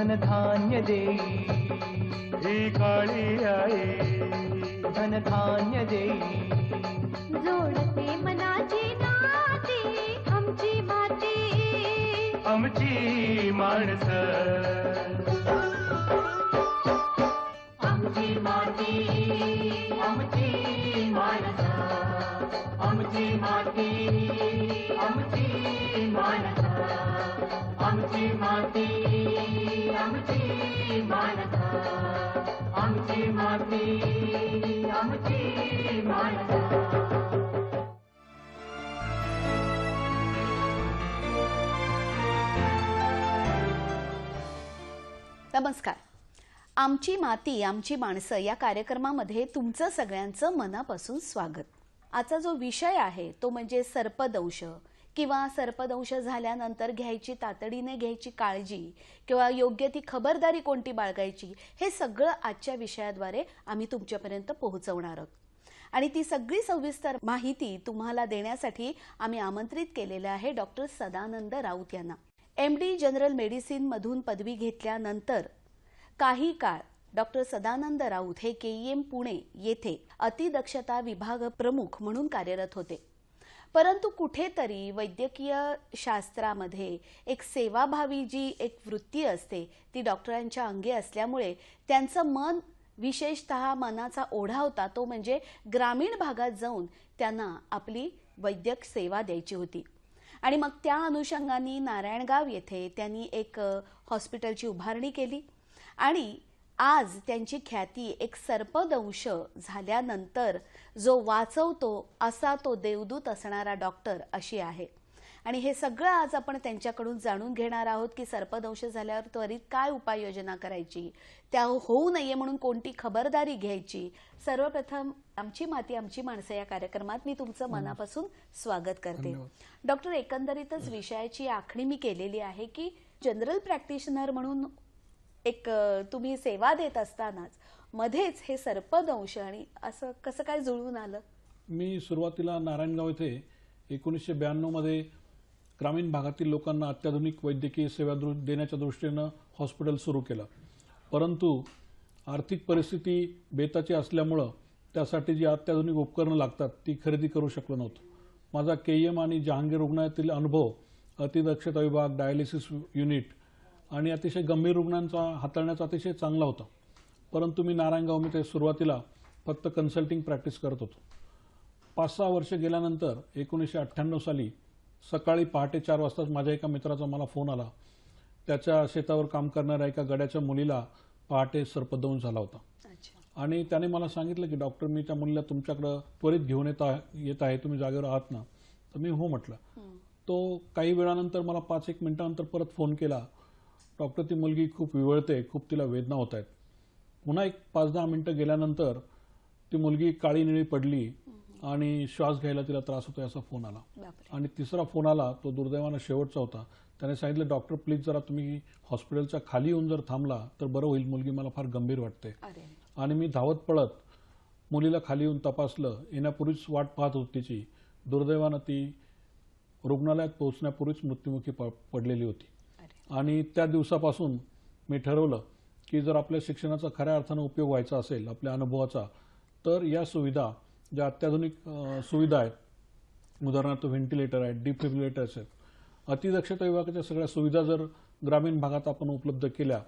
धनधान्य देई ही काळी आई धनधान्य देई जोडते मनाची नाती आमची माती आमची माणसं आमची माती आमची माणसं आमची माती आमची माणसं आमची माती आमची माणसं आमची माती आमची माणसं. नमस्कार. आमची माती आमची माणसं या कार्यक्रमामध्ये तुमचं सगळ्यांचं मनापासून स्वागत. आजचा जो विषय आहे तो म्हणजे सर्पदंश किंवा सर्पदंश झाल्यानंतर घ्यायची तातडीने घ्यायची काळजी किंवा योग्य ती खबरदारी कोणती बाळगायची, हे सगळं आजच्या विषयाद्वारे आम्ही तुमच्यापर्यंत पोहोचवणार आहोत. आणि ती सगळी सविस्तर माहिती तुम्हाला देण्यासाठी आम्ही आमंत्रित केलेलं आहे डॉक्टर सदानंद राऊत यांना. MD जनरल मेडिसिन मधून पदवी घेतल्यानंतर काही काळ डॉक्टर सदानंद राऊत हे KEM पुणे येथे अतिदक्षता विभाग प्रमुख म्हणून कार्यरत होते. परंतु कुठेतरी वैद्यकीय शास्त्रामध्ये एक सेवाभावी जी एक वृत्ती असते ती डॉक्टरांच्या अंगी असल्यामुळे त्यांचं मन, विशेषतः मनाचा ओढा होता तो म्हणजे ग्रामीण भागात जाऊन त्यांना आपली वैद्यक सेवा द्यायची होती. आणि मग त्या अनुषंगाने नारायणगाव येथे त्यांनी एक हॉस्पिटलची उभारणी केली आणि आज त्यांची ख्याती एक सर्पदंश झाल्यानंतर जो वाचवतो असा तो देवदूत असणारा डॉक्टर अशी आहे. आणि हे सगळं आज आपण त्यांच्याकडून जाणून घेणार आहोत की सर्पदंश झाल्यावर त्वरित काय उपाययोजना करायची, त्या होऊ नये म्हणून कोणती खबरदारी घ्यायची. सर्वप्रथम आमची माती आमची माणसं या कार्यक्रमात मी तुमचं मनापासून स्वागत करते. डॉक्टर, एकंदरीतच विषयाची आखणी मी केलेली आहे की जनरल प्रॅक्टिशनर म्हणून एक तुम्ही सेवा देत असतानाच मध्येच हे सर्पदंश आणि असं कसं काय जुळून आलं? मी सुरुवातीला नारायणगाव येथे 1992 मध्ये ग्रामीण भागातील लोकांना अत्याधुनिक वैद्यकीय सेवा देण्याच्या दृष्टीनं हॉस्पिटल सुरू केलं. परंतु आर्थिक परिस्थिती बेताची असल्यामुळं त्यासाठी जी अत्याधुनिक उपकरणं लागतात ती खरेदी करू शकलो नव्हतो. माझा KEM आणि जहांगीर रुग्णालयातील अनुभव अतिदक्षता विभाग, डायलिसिस युनिट आणि अतिशय गंभीर रुग्णांचा हाताळण्याचा अतिशय चांगला होता. परंतु मी नारायणगावमध्ये सुरुवातीला फक्त कन्सल्टिंग प्रॅक्टिस करत होतो. 5-6 वर्ष गेल्यानंतर 1998 साली सकाळी पहाटे 4 वाजता माझ्या एका मित्राचा मला फोन आला. त्याच्या शेतावर काम करणाऱ्या एका गड्याच्या मुलीला पहाटे सर्पदंश झाला होता. आणि त्याने मला सांगितलं की डॉक्टर, मी त्या मुलीला तुमच्याकडे त्वरित घेऊन येत आहे, तुम्ही जागेवर आहात ना? तर मी हो म्हटलं. तो काही वेळानंतर मला 5-1 मिनिटानंतर परत फोन केला. डॉक्टर, ती मुलगी खूप विवळते, खूप तिला वेदना होत आहेत. पुन्हा एक 5-10 मिनिटं गेल्यानंतर ती मुलगी काळी निळी पडली आणि श्वास घ्यायला तिला त्रास होतोय असा फोन आला. आणि तिसरा फोन आला, तो दुर्दैवानं शेवटचा होता. त्याने सांगितलं, डॉक्टर प्लीज जरा तुम्ही हॉस्पिटलच्या खाली येऊन जर थांबला तर बरं होईल, मुलगी मला फार गंभीर वाटते. आणि मी धावत पळत मुलीला खाली येऊन तपासलं. येण्यापूर्वीच वाट पाहत होती तिची. दुर्दैवानं ती रुग्णालयात पोहोचण्यापूर्वीच मृत्युमुखी पडलेली होती. आणि त्या दिवसापासून मी ठरवलं की जर आपल्या शिक्षणाचा खऱ्या अर्थानं उपयोग व्हायचा असेल, आपल्या अनुभवाचा, तर या सुविधा ज्या अत्याधुनिक सुविधा आहेत, उदाहरणार्थ व्हेंटिलेटर आहेत, डिफिब्रिलेटर्स आहेत, अतिदक्षता विभागाच्या सगळ्या सुविधा जर ग्रामीण भागात आपण उपलब्ध केल्या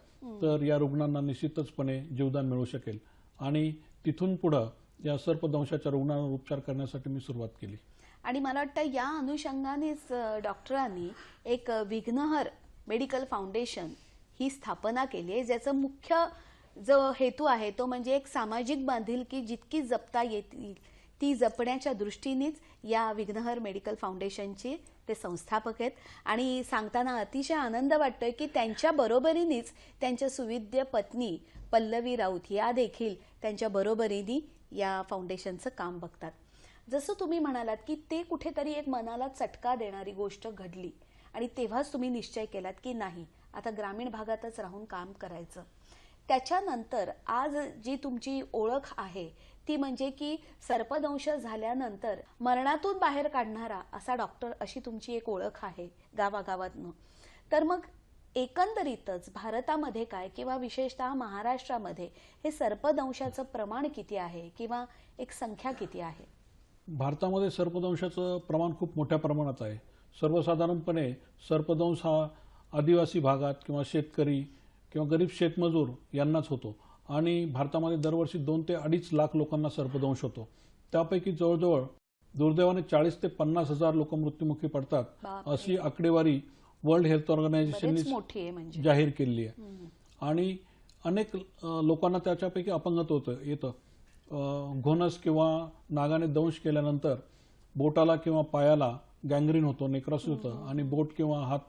तर या रुग्णांना निश्चितचपणे जीवदान मिळू शकेल. आणि तिथून पुढे या सर्पदंशाच्या रुग्णांवर उपचार करण्यासाठी मी सुरुवात केली. आणि मला वाटतं या अनुषंगानेच डॉक्टरांनी एक विघ्नहर मेडिकल फाउंडेशन ही स्थापना केली आहे, ज्याचं मुख्य जो हेतू आहे तो म्हणजे एक सामाजिक बांधिलकी जितकी जपता येतील ती जपण्याच्या दृष्टीनेच या विघ्नहर मेडिकल फाउंडेशनचे ते संस्थापक आहेत. आणि सांगताना अतिशय आनंद वाटतोय की त्यांच्या बरोबरीनेच त्यांच्या सुविद्य पत्नी पल्लवी राऊत या देखील त्यांच्या बरोबरीने या फाउंडेशनचं काम बघतात. जसं तुम्ही म्हणालात की ते कुठेतरी एक मनाला चटका देणारी गोष्ट घडली आणि तेव्हाच तुम्ही निश्चय केलात की नाही, आता ग्रामीण भागातच राहून काम करायचं. त्याच्यानंतर आज जी तुमची ओळख आहे ती म्हणजे की सर्पदंश झाल्यानंतर मरणातून बाहेर काढणारा असा डॉक्टर, अशी तुमची एक ओळख आहे गावागावातनं. तर मग एकंदरीतच भारतामध्ये काय किंवा विशेषतः महाराष्ट्रामध्ये हे सर्पदंशाचं प्रमाण किती आहे किंवा एक संख्या किती आहे? भारतामध्ये सर्पदंशाचं प्रमाण खूप मोठ्या प्रमाणात आहे. सर्वसाधारणपणे सर्पदंश हा आदिवासी भागात किंवा शेतकरी किंवा गरीब शेतमजूर यांनाच होतो आणि भारतामध्ये दरवर्षी 2 ते 2.5 लाख लोकांना सर्पदंश होतो. त्यापैकी जवळजवळ दुर्दैवाने 40 ते 50 हजार लोक मृत्युमुखी पडतात, बापरे. अशी आकडेवारी वर्ल्ड हेल्थ बरेच ऑर्गनायझेशनने मोठी आहे म्हणजे. जाहीर केलेली आहे. आणि अनेक लोकांना त्याच्यापैकी अपंगत्व येतं. घोणस किंवा नागाने दंश केल्यानंतर बोटाला किंवा पायाला गँग्रीन होतो, नेक्रोसिस होतं आणि बोट किंवा हात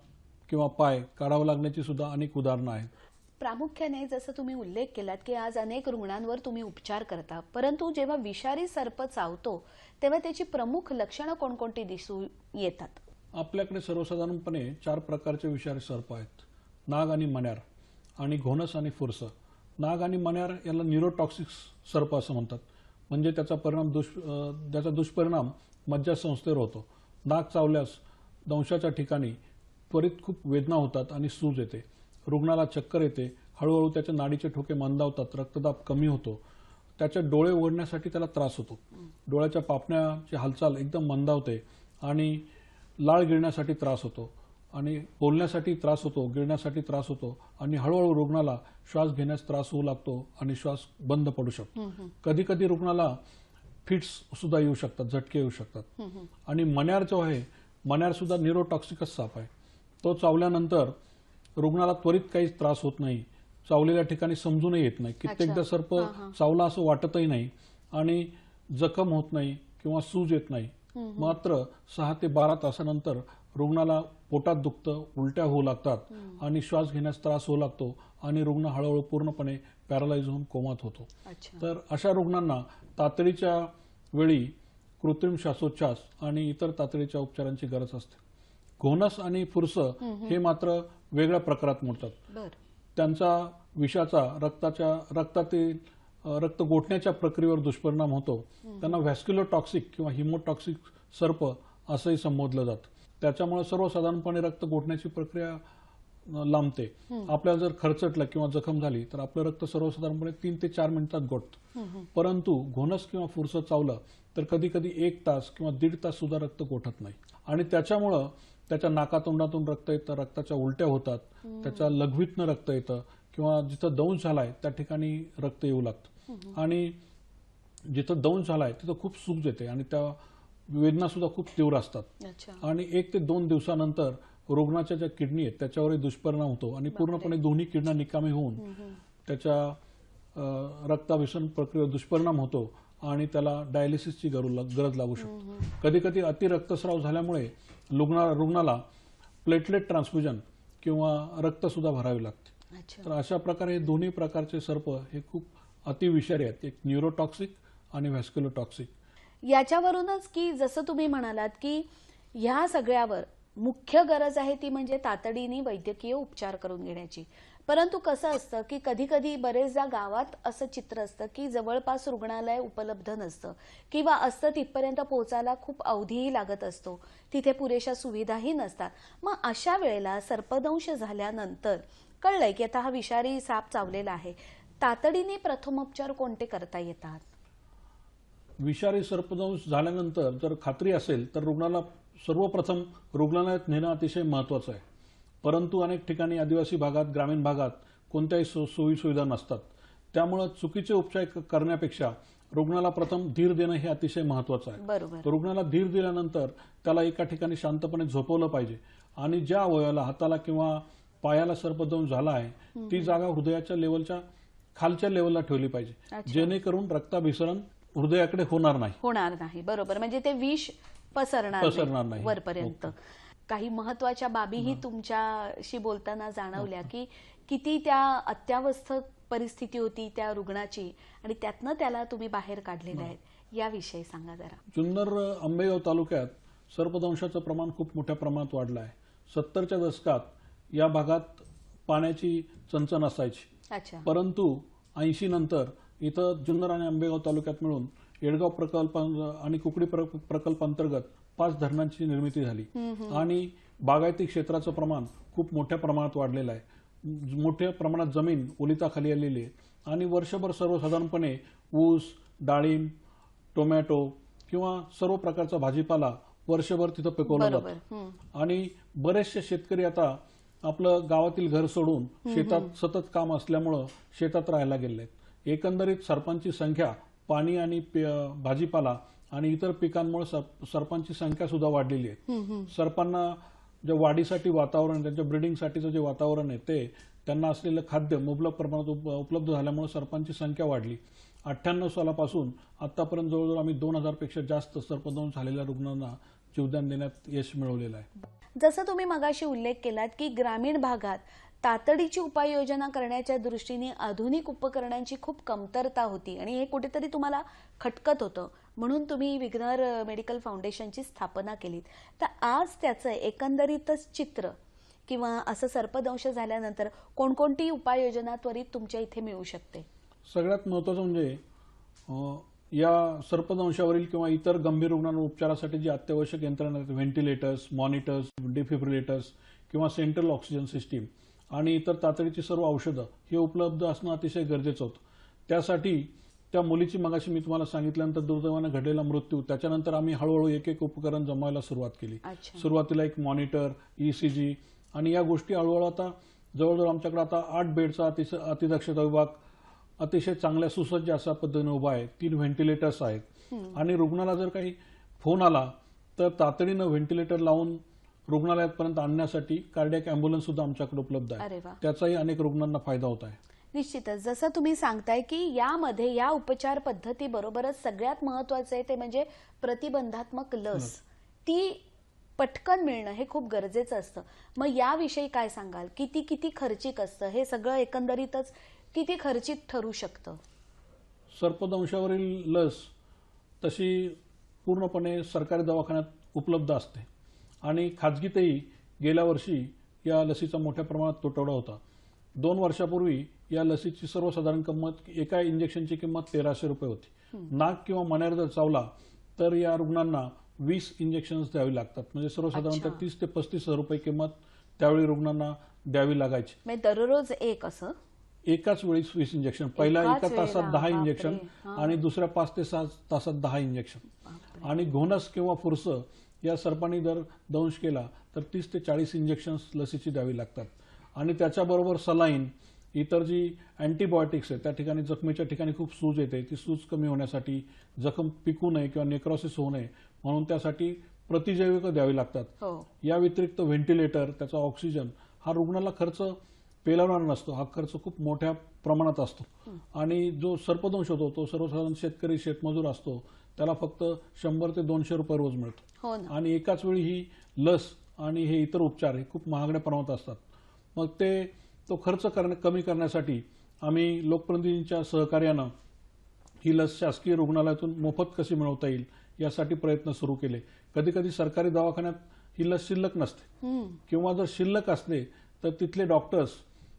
किंवा पाय काढावं लागण्याची सुद्धा अनेक उदाहरणं आहेत. प्रामुख्याने जसं तुम्ही उल्लेख केलात की आज अनेक रुग्णांवर तुम्ही उपचार करता, परंतु जेव्हा विषारी सर्प चावतो तेव्हा त्याची प्रमुख लक्षणं कोणकोणती दिसून येतात? आपल्याकडे सर्वसाधारणपणे 4 प्रकारचे विषारी सर्प आहेत: नाग आणि मण्यार आणि घोणस आणि फुरसं. नाग आणि मण्यार याला न्यूरोटॉक्सिक सर्प असं म्हणतात, म्हणजे त्याचा दुष्परिणाम मज्जासंस्थेवर होतो. नाग चावल्यास दंशाच्या ठिकाणी त्वरित खूप वेदना होतात आणि सूज येते, रुग्णाला चक्कर येते, हळूहळू त्याच्या नाडीचे ठोके मंदावतात, रक्तदाब कमी होतो, त्याचे डोळे उघडण्यासाठी त्याला त्रास होतो, डोळ्याच्या पापण्याची हालचाल एकदम मंदावते आणि लाळ गिळण्यासाठी त्रास होतो आणि बोलण्यासाठी त्रास होतो, गिळण्यासाठी त्रास होतो आणि हळूहळू रुग्णाला श्वास घेण्यास त्रास होऊ लागतो आणि श्वास बंद पडू शकतो. कधी कधी रुग्णाला फिट्स सुद्धा येऊ शकतात, झटके येऊ शकतात. आणि मण्यार जो आहे, मण्यार सुद्धा न्यूरोटॉक्सिकच साप आहे. तो चावल्यानंतर रुग्णाला त्वरित काही त्रास होत नाही, चावलेल्या ठिकाणी समजूनही येत नाही, कित्येकदा सर्प चावला असं वाटतही नाही आणि जखम होत नाही किंवा सूज येत नाही. मात्र 6 ते 12 तासानंतर रुग्णाला पोटात दुखतं, उलट्या होऊ लागतात आणि श्वास घेण्यास त्रास होऊ लागतो आणि रुग्ण हळूहळू पूर्णपणे पॅरालाइज होऊन कोमात होतो. तर अशा रुग्णांना तातडीच्या वेळी कृत्रिम श्वासोच्छ्वास आणि इतर तातडीच्या उपचारांची गरज असते. घोणस आणि फुरसं हे मात्र वेगळ्या प्रकारात मोडतात. त्यांचा विषाचा रक्तातील रक्त गोठण्याच्या प्रक्रियेवर दुष्परिणाम होतो. त्यांना व्हॅस्क्युलर टॉक्सिक किंवा हिमोटॉक्सिक सर्प असंही संबोधलं जातं. त्याच्यामुळे सर्वसाधारणपणे रक्त गोठण्याची प्रक्रिया लांबते. आपल्याला जर खरचटलं किंवा जखम झाली तर आपलं रक्त सर्वसाधारणपणे 3 ते 4 मिनिटात गोठतं. परंतु घोणस किंवा फुरसं चावलं तर कधी कधी 1 तास किंवा 1.5 तास सुद्धा रक्त गोठत नाही आणि त्याच्यामुळं त्याच्या नाकातोंडातून रक्त येतं, रक्ताच्या उलट्या होतात, त्याच्या लघवीतनं रक्त येतं किंवा जिथं दंश झालाय त्या ठिकाणी रक्त येऊ लागतं आणि जिथं दंश झालाय तिथं खूप सूज येते आणि त्या वेदना सुद्धा खूप तीव्र असतात. आणि 1 ते 2 दिवसानंतर रुग्णाच्या ज्या किडनी आहेत त्याच्यावरही दुष्परिणाम होतो आणि पूर्णपणे दोन्ही किडन्या निकामी होऊन त्याच्या रक्ताभिसरण प्रक्रियेवर दुष्परिणाम होतो आणि त्याला डायलिसिसची गरज लागू शकते. कधी कधी अति रक्तस्राव झाल्यामुळे रुग्णाला प्लेटलेट ट्रान्सफ्युजन किंवा रक्त सुद्धा भरावे लागते. तर अशा प्रकारे दोन्ही प्रकारचे सर्प हे खूप अतिविषारी आहेत, एक न्यूरोटॉक्सिक आणि व्हॅस्क्युलर टॉक्सिक. याच्यावरूनच की जसं तुम्ही म्हणालात की ह्या सगळ्यावर मुख्य गरज आहे ती म्हणजे तातडीने वैद्यकीय उपचार करून घेण्याची. परंतु कसं असतं की कधी कधी बरेचदा गावात असं चित्र असतं की जवळपास रुग्णालय उपलब्ध नसतं किंवा असतं तिथपर्यंत पोहोचायला खूप अवधीही लागत असतो, तिथे पुरेशा सुविधाही नसतात. मग अशा वेळेला सर्पदंश झाल्यानंतर कळलंय की आता हा विषारी साप चावलेला आहे, तातडीने प्रथमोपचार कोणते करता येतात? विषारी सर्पदंश झाल्यानंतर जर खात्री असेल तर रुग्णाला सर्वप्रथम रुग्णालयात नेणं अतिशय महत्त्वाचं आहे. परंतु अनेक ठिकाणी आदिवासी भागात, ग्रामीण भागात कोणत्याही सोयी सुविधा नसतात. त्यामुळे चुकीचे उपचार करण्यापेक्षा रुग्णाला प्रथम धीर देणं हे अतिशय महत्त्वाचं आहे. तर रुग्णाला धीर दिल्यानंतर त्याला एका ठिकाणी शांतपणे झोपवलं पाहिजे आणि ज्या अवयवाला, हाताला किंवा पायाला सर्पदंश झाला आहे ती जागा हृदयाच्या लेवलच्या खालच्या लेवलला ठेवली पाहिजे, जेणेकरून रक्ताभिसरण हृदयाकडे होणार नाही. बरोबर, म्हणजे ते विष पसरणार नाही वरपर्यंत. काही महत्वाच्या बाबीही तुमच्याशी बोलताना जाणवल्या की किती त्या अत्यावस्थक परिस्थिती होती त्या रुग्णाची आणि त्यातनं त्याला तुम्ही बाहेर काढलेले आहेत, याविषयी सांगा जरा. जुन्नर आंबेगाव तालुक्यात सर्पदंशाचं प्रमाण खूप मोठ्या प्रमाणात वाढलं आहे. 70च्या दशकात या भागात पाण्याची चणचण असायची, परंतु 80 नंतर इथं जुन्नर आणि आंबेगाव तालुक्यात मिळून येडगाव प्रकल्प आणि कुकडी प्रकल्प अंतर्गत 5 धरणांची निर्मिती झाली आणि बागायती क्षेत्राचं प्रमाण खूप मोठ्या प्रमाणात वाढलेलं आहे. मोठ्या प्रमाणात जमीन ओलिताखाली आलेली आहे आणि वर्षभर सर्वसाधारणपणे ऊस, डाळिंब, टोमॅटो किंवा सर्व प्रकारचा भाजीपाला वर्षभर तिथं पिकवला जातो. आणि बरेचसे शेतकरी आता आपलं गावातील घर सोडून शेतात सतत काम असल्यामुळं शेतात राहायला गेले आहेत. एकंदरीत सरपांची संख्या पाणी आणि भाजीपाला आणि इतर पिकांमुळे सरपांची संख्या सुद्धा वाढलेली आहे. सरपांना ज्या वाढीसाठी वातावरण, त्यांच्या ब्रीडिंगसाठीचं जे वातावरण आहे ते, त्यांना असलेलं खाद्य मुबलक प्रमाणात उपलब्ध झाल्यामुळे सरपांची संख्या वाढली. 98 सालापासून आतापर्यंत जवळजवळ आम्ही 2000 पेक्षा जास्त सर्पदंश झालेल्या रुग्णांना जीवदान देण्यात यश मिळवलेलं आहे. जसं तुम्ही मगाशी उल्लेख केलात की ग्रामीण भागात तातडीची उपाययोजना करण्याच्या दृष्टीने आधुनिक उपकरणांची खूप कमतरता होती आणि हे कुठेतरी तुम्हाला खटकत होतं, म्हणून तुम्ही विघ्नर मेडिकल फाउंडेशनची स्थापना केलीत. तर आज त्याचं एकंदरीतच चित्र किंवा असं सर्पदंश झाल्यानंतर कोणकोणती उपाययोजना त्वरित तुमच्या इथे मिळू शकते? सगळ्यात महत्त्वाचं म्हणजे या सर्पदंशावरील किंवा इतर गंभीर रुग्णांवर उपचारासाठी जी अत्यावश्यक यंत्रणा आहेत, व्हेंटिलेटर्स, मॉनिटर्स, डिफिब्रिलेटर्स किंवा सेंट्रल ऑक्सिजन सिस्टीम आणि इतर तातडीची सर्व औषधं हे उपलब्ध असणं अतिशय गरजेचं होतं. त्यासाठी त्या मुलीची मगाशी मी तुम्हाला सांगितल्यानंतर दुर्दैवाने घडलेला मृत्यू, त्याच्यानंतर आम्ही हळूहळू एक एक उपकरण जमवायला सुरुवात केली. सुरुवातीला एक मॉनिटर, ECG आणि या गोष्टी हळूहळू आता जवळजवळ आमच्याकडे आता 8 बेडचा अतिदक्षता विभाग अतिशय चांगल्या सुसज्ज अशा पद्धतीने उभा आहे. 3 व्हेंटिलेटर्स आहेत आणि रुग्णाला जर काही फोन आला तर तातडीनं व्हेंटिलेटर लावून रुग्णालयापर्यंत आणण्यासाठी कार्डियक अँब्युलन्स सुद्धा आमच्याकडे उपलब्ध आहे. त्याचाही अनेक रुग्णांना फायदा होत आहे. निश्चितच जसं तुम्ही सांगताय की यामध्ये या उपचार पद्धतीबरोबरच सगळ्यात महत्त्वाचं आहे ते म्हणजे प्रतिबंधात्मक लस, ती पटकन मिळणं हे खूप गरजेचं असतं. मग याविषयी काय सांगाल? किती खर्चिक असतं हे सगळं? एकंदरीतच किती खर्चिक ठरू शकतं? सर्पदंशावरील लस तशी पूर्णपणे सरकारी दवाखान्यात उपलब्ध असते आणि खाजगीतही गेल्या वर्षी या लसीचा मोठ्या प्रमाणात तुटवडा होता. 2 वर्षापूर्वी या लसीची सर्वसाधारण किंमत, एका इंजेक्शनची किंमत 1300 रुपये होती. नाक किंवा मण्यावर जर चावला तर या रुग्णांना 20 इंजेक्शन्स द्यावी लागतात. म्हणजे सर्वसाधारणतः 30 ते 35 हजार रुपये किंमत त्यावेळी रुग्णांना द्यावी लागायची. दररोज एक असं एकाच वेळी 20 इंजेक्शन, पहिल्या एका तासात 10 इंजेक्शन आणि दुसऱ्या 5 ते 6 तासात 10 इंजेक्शन. आणि घोणस किंवा फुरस या सर्पांनी जर दंश केला तर 30 ते 40 इंजेक्शन्स लसीची द्यावी लागतात. आणि त्याच्याबरोबर सलाईन, इतर जी अँटीबायोटिक्स आहेत, त्या ठिकाणी जखमेच्या ठिकाणी खूप सूज येते, ती सूज कमी होण्यासाठी, जखम पिकू नये किंवा नेक्रोसिस होऊ नये म्हणून त्यासाठी प्रतिजैविक द्यावी लागतात. या व्यतिरिक्त व्हेंटिलेटर, त्याचा ऑक्सिजन हा रुग्णाला खर्च पेलवणार नसतो, हा खर्च खूप मोठ्या प्रमाणात असतो. आणि जो सर्पदंश होतो तो सर्वसाधारण शेतकरी, शेतमजूर असतो, त्याला फक्त 100 ते 200 रुपये रोज मिळतो. आणि एकाच वेळी ही लस आणि हे इतर उपचार हे खूप महागड्या प्रमाणात असतात. मग तो खर्च कमी करण्यासाठी आम्ही लोकप्रतिनिधींच्या सहकार्यानं ही लस शासकीय रुग्णालयातून मोफत कशी मिळवता येईल यासाठी प्रयत्न सुरू केले. कधी कधी सरकारी दवाखान्यात ही लस शिल्लक नसते किंवा जर शिल्लक असले तर तिथले डॉक्टर्स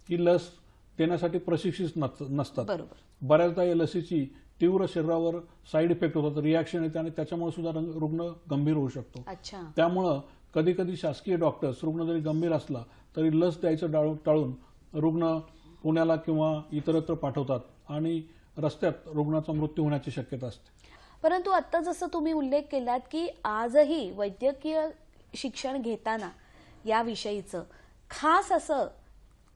ही लस देण्यासाठी प्रशिक्षित नसतात. बऱ्याचदा या लसीची तीव्र शरीरावर साईड इफेक्ट होतात, रिॲक्शन येते आणि त्याच्यामुळे सुद्धा रुग्ण गंभीर होऊ शकतो. त्यामुळं कधी कधी शासकीय डॉक्टर्स रुग्ण जरी गंभीर असला तरी लस द्यायचं टाळून रुग्ण पुण्याला किंवा इतरत्र पाठवतात आणि रस्त्यात रुग्णाचा मृत्यू होण्याची शक्यता असते. परंतु आता जसं तुम्ही उल्लेख केलात की आजही वैद्यकीय शिक्षण घेताना याविषयीचं खास असं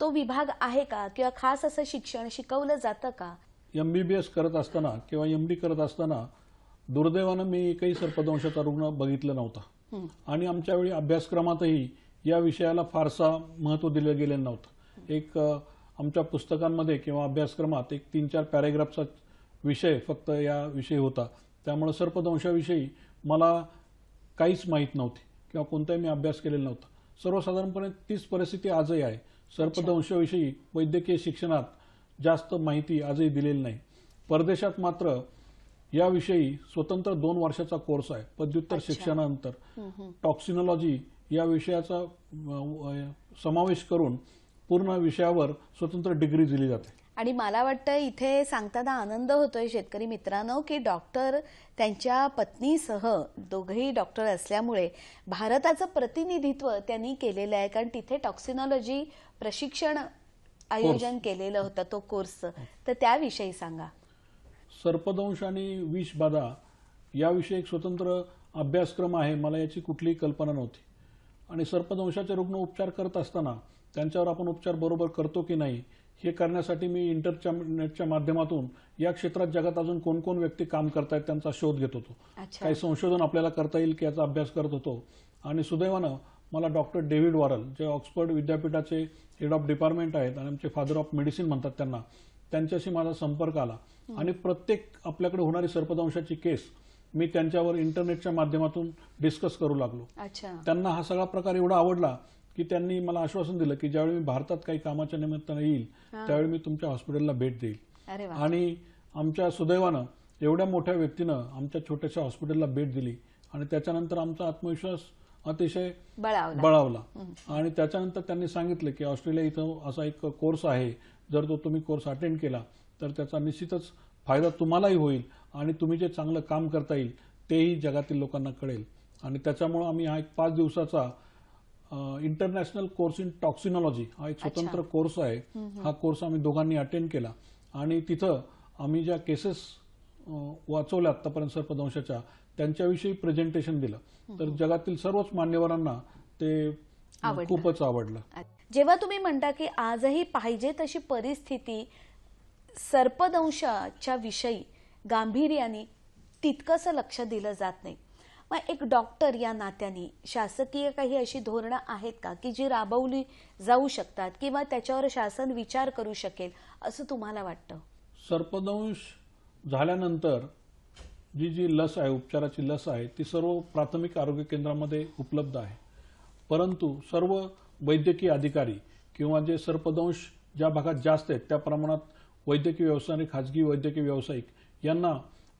तो विभाग आहे का किंवा खास असं शिक्षण शिकवलं जातं का? MBBS करत असताना किंवा MD करत असताना दुर्दैवानं मी एकही सर्पदंशाचा रुग्ण बघितला नव्हता आणि आमच्या वेळी अभ्यासक्रमातही या विषयाला फारसा महत्त्व दिलं गेलं नव्हतं. एक आमच्या पुस्तकांमध्ये किंवा अभ्यासक्रमात एक 3-4 पॅरेग्राफचा विषय फक्त या विषयी होता. त्यामुळे सर्पदंशाविषयी मला काहीच माहीत नव्हती किंवा कोणताही मी अभ्यास केलेला नव्हता. सर्वसाधारणपणे तीच परिस्थिती आजही आहे. सर्पदंशाविषयी वैद्यकीय शिक्षणात जास्त माहिती आजही दिलेली नाही. परदेशात मात्र याविषयी स्वतंत्र 2 वर्षाचा कोर्स आहे. पदव्युत्तर शिक्षणानंतर टॉक्सिनॉलॉजी या विषयाचा समावेश करून पूर्ण विषयावर स्वतंत्र डिग्री दिली जाते. आणि मला वाटतं इथे सांगताना आनंद होतोय शेतकरी मित्रांनो की डॉक्टर त्यांच्या पत्नीसह दोघेही डॉक्टर असल्यामुळे भारताचं प्रतिनिधित्व त्यांनी केलेलं आहे, कारण तिथे टॉक्सिनॉलॉजी प्रशिक्षण आयोजन केलेलं होतं तो कोर्स, तर त्याविषयी सांगा. सर्पदंश आणि विषबाधा याविषयी एक स्वतंत्र अभ्यासक्रम आहे, मला याची कुठलीही कल्पना नव्हती. आणि सर्पदंशाचे रुग्ण उपचार करत असताना त्यांच्यावर आपण उपचार बरोबर करतो की नाही हे करण्यासाठी मी इंटरनेटच्या माध्यमातून या क्षेत्रात जगात अजून कोण कोण व्यक्ती काम करतायत त्यांचा शोध घेत होतो. काही संशोधन आपल्याला करता येईल की याचा अभ्यास करत होतो. आणि सुदैवानं मला डॉक्टर डेव्हिड वॉरल, जे ऑक्सफर्ड विद्यापीठाचे हेड ऑफ डिपार्टमेंट आहेत आणि आमचे फादर ऑफ मेडिसिन म्हणतात त्यांना, त्यांच्याशी माझा संपर्क आला. आणि प्रत्येक आपल्याकडे होणारी सर्पदंशाची केस मी त्यांच्यावर इंटरनेटच्या माध्यमातून डिस्कस करू लागलो. त्यांना हा सगळा प्रकार एवढा आवडला की त्यांनी मला आश्वासन दिलं की ज्यावेळी मी भारतात काही कामाच्या निमित्ताने येईल त्यावेळी मी तुमच्या हॉस्पिटलला भेट देईल. आणि आमच्या सुदैवानं एवढ्या मोठ्या व्यक्तीनं आमच्या छोट्याशा हॉस्पिटलला भेट दिली आणि त्याच्यानंतर आमचा आत्मविश्वास अतिशय बळावला. आणि त्याच्यानंतर त्यांनी सांगितलं की ऑस्ट्रेलिया इथं असा एक कोर्स आहे, जर तो तुम्ही कोर्स अटेंड केला तर त्याचा निश्चितच फायदा तुम्हालाही होईल आणि तुम्ही जे चांगलं काम करता येईल तेही जगातील लोकांना कळेल. आणि त्याच्यामुळे आम्ही हा एक 5 दिवसाचा इंटरनॅशनल कोर्स इन टॉक्सिनॉलॉजी हा एक स्वतंत्र कोर्स आहे. हा कोर्स आम्ही दोघांनी अटेंड केला आणि तिथं आम्ही ज्या केसेस वाचवल्या आतापर्यंत सर्पदंशाच्या त्यांच्याविषयी प्रेझेंटेशन दिलं. तर जगातील सर्वच मान्यवरांना ते खूपच आवडलं. जेव्हा तुम्ही म्हणता की आजही पाहिजे तशी परिस्थिती सर्पदंशाच्या विषयी गांभीर्याने तितकंसं लक्ष दिलं जात नाही, मग एक डॉक्टर या नात्याने शासकीय काही अशी धोरणं आहेत का की जी राबवली जाऊ शकतात किंवा त्याच्यावर शासन विचार करू शकेल असं तुम्हाला वाटतं? सर्पदंश झाल्यानंतर जी लस आहे, उपचाराची लस आहे, ती सर्व प्राथमिक आरोग्य केंद्रामध्ये उपलब्ध आहे. परंतु सर्व वैद्यकीय अधिकारी किंवा जे सर्पदंश ज्या भागात जास्त आहेत त्या प्रमाणात वैद्यकीय व्यावसायिक, खाजगी वैद्यकीय व्यावसायिक यांना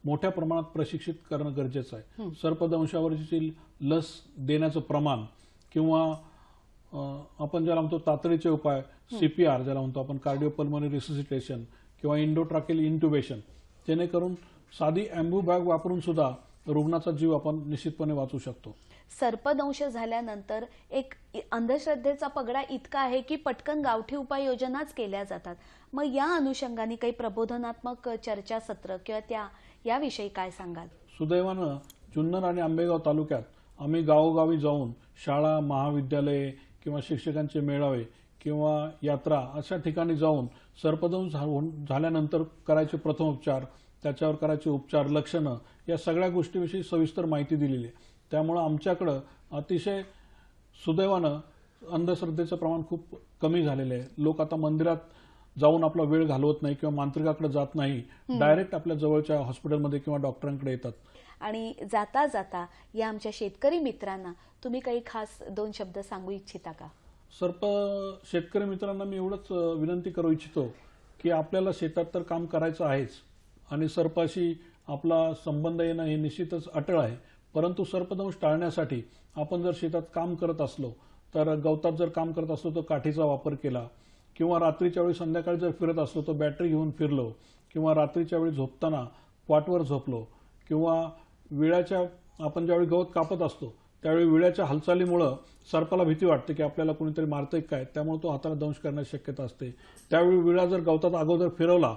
मोठ्या प्रमाणात प्रशिक्षित करणं गरजेचं आहे. सर्पदंशावरची लस देण्याचं प्रमाण किंवा आपण ज्याला म्हणतो तातडीचे उपाय, CPR ज्याला म्हणतो आपण, कार्डिओपल्मोनरी रिससिटेशन किंवा इंडोट्राकेल इंट्युबेशन, जेणेकरून साधी अँबू बॅग वापरून सुद्धा रुग्णाचा जीव आपण निश्चितपणे वाचू शकतो. सर्पदंश झाल्यानंतर एक अंधश्रद्धेचा पगडा इतका आहे की पटकन गावठी उपाययोजनाच केल्या जातात. मग या अनुषंगाने काही प्रबोधनात्मक चर्चासत्र किंवा याविषयी काय सांगाल? सुदैवानं जुन्नर आणि आंबेगाव तालुक्यात आम्ही गावोगावी जाऊन शाळा, महाविद्यालये किंवा शिक्षकांचे मेळावे किंवा यात्रा अशा ठिकाणी जाऊन सर्पदंश झाल्यानंतर करायचे प्रथमोपचार, त्याच्यावर करायचे उपचार, लक्षणं या सगळ्या गोष्टीविषयी सविस्तर माहिती दिलेली आहे. त्यामुळे आमच्याकडं अतिशय सुदैवानं अंधश्रद्धेचं प्रमाण खूप कमी झालेलं आहे. लोक आता मंदिरात जाऊन आपला वेळ घालवत नाही किंवा मांत्रिकाकडे जात नाही, डायरेक्ट आपल्या जवळच्या हॉस्पिटलमध्ये किंवा डॉक्टरांकडे येतात. आणि जाता जाता या आमच्या शेतकरी मित्रांना तुम्ही काही खास 2 शब्द सांगू इच्छिता का? शेतकरी मित्रांना मी एवढंच विनंती करू इच्छितो की आपल्याला शेतात तर काम करायचं आहेच आणि सर्पाशी आपला संबंध येणं हे निश्चितच अटळ आहे. परंतु सर्पदंश टाळण्यासाठी आपण जर शेतात काम करत असलो तर गवतात जर काम करत असलो तर काठीचा वापर केला किंवा रात्रीच्या वेळी संध्याकाळी जर फिरत असलो तर बॅटरी घेऊन फिरलो किंवा रात्रीच्या वेळी झोपताना क्वाटवर झोपलो किंवा विळ्याच्या आपण ज्यावेळी गवत कापत असतो त्यावेळी विळ्याच्या हालचालीमुळे सर्पाला भीती वाटते की आपल्याला कोणीतरी मारतंय काय, त्यामुळे तो हाताला दंश करण्याची शक्यता असते. त्यावेळी विळा जर गवतात अगोदर फिरवला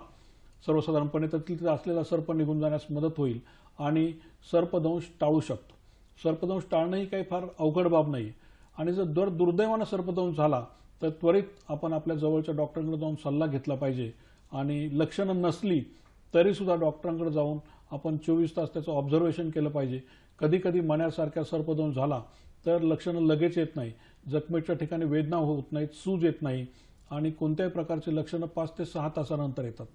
सर्वसाधारणपणे तर तिथे असलेला सर्प निघून जाण्यास मदत होईल आणि सर्पदंश टाळू शकतो. सर्पदंश टाळणं ही काही फार अवघड बाब नाही. आणि जर दुर्दैवानं सर्पदंश झाला तर त्वरित आपण आपल्या जवळच्या डॉक्टरांकडे जाऊन सल्ला घेतला पाहिजे आणि लक्षणं नसली तरी सुद्धा डॉक्टरांकडे जाऊन आपण 24 तास त्याचं ऑब्झर्वेशन केलं पाहिजे. कधी कधी मण्यासारख्या सर्पदंश झाला तर लक्षणं लगेच येत नाही, जखमेच्या ठिकाणी वेदना होत नाहीत, सूज येत नाही आणि कोणत्याही प्रकारची लक्षणं 5 ते 6 तासानंतर येतात.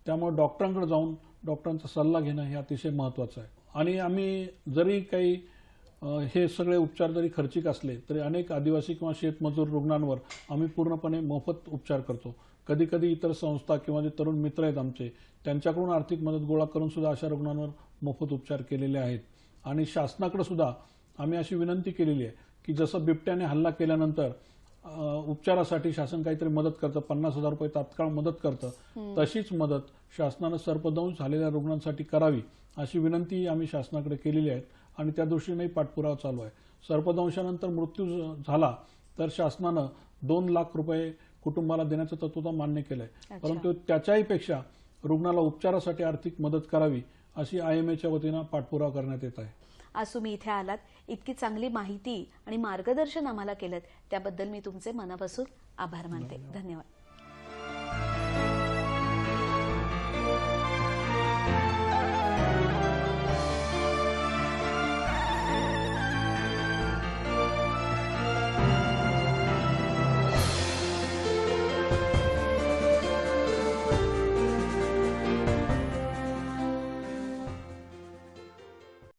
त्यामुळे डॉक्टरांकडे जाऊन डॉक्टरांचा सल्ला घेणं हे अतिशय महत्त्वाचं आहे. आणि आम्ही जरी काही हे सगळे उपचार जरी खर्चिक असले तरी अनेक आदिवासी किंवा शेतमजूर रुग्णांवर आम्ही पूर्णपणे मोफत उपचार करतो. कधी कधी इतर संस्था किंवा जे तरुण मित्र आहेत आमचे त्यांच्याकडून आर्थिक मदत गोळा करून सुद्धा अशा रुग्णांवर मोफत उपचार केलेले आहेत. आणि शासनाकडे सुद्धा आम्ही अशी विनंती केलेली आहे की जसं बिबट्याने हल्ला केल्यानंतर उपचारासाठी शासन काहीतरी मदत करतं, 50,000 रुपये तात्काळ मदत करतं, तशीच मदत शासनानं सर्पदंश झालेल्या रुग्णांसाठी करावी अशी विनंती आम्ही शासनाकडे केलेली आहे आणि त्या दृष्टीनेही पाठपुरावा चालू आहे. सर्पदंशानंतर मृत्यू झाला तर शासनानं 2 लाख रुपये कुटुंबाला देण्याचं तत्त्वता मान्य केलंय, परंतु त्याच्याही पेक्षा रुग्णाला उपचारासाठी आर्थिक मदत करावी अशी IMAच्या वतीनं पाठपुरावा करण्यात येत आहे. आज तुम्ही इथे आलात, इतकी चांगली माहिती आणि मार्गदर्शन आम्हाला केलं त्याबद्दल मी तुमचे मनापासून आभार मानते. धन्यवाद.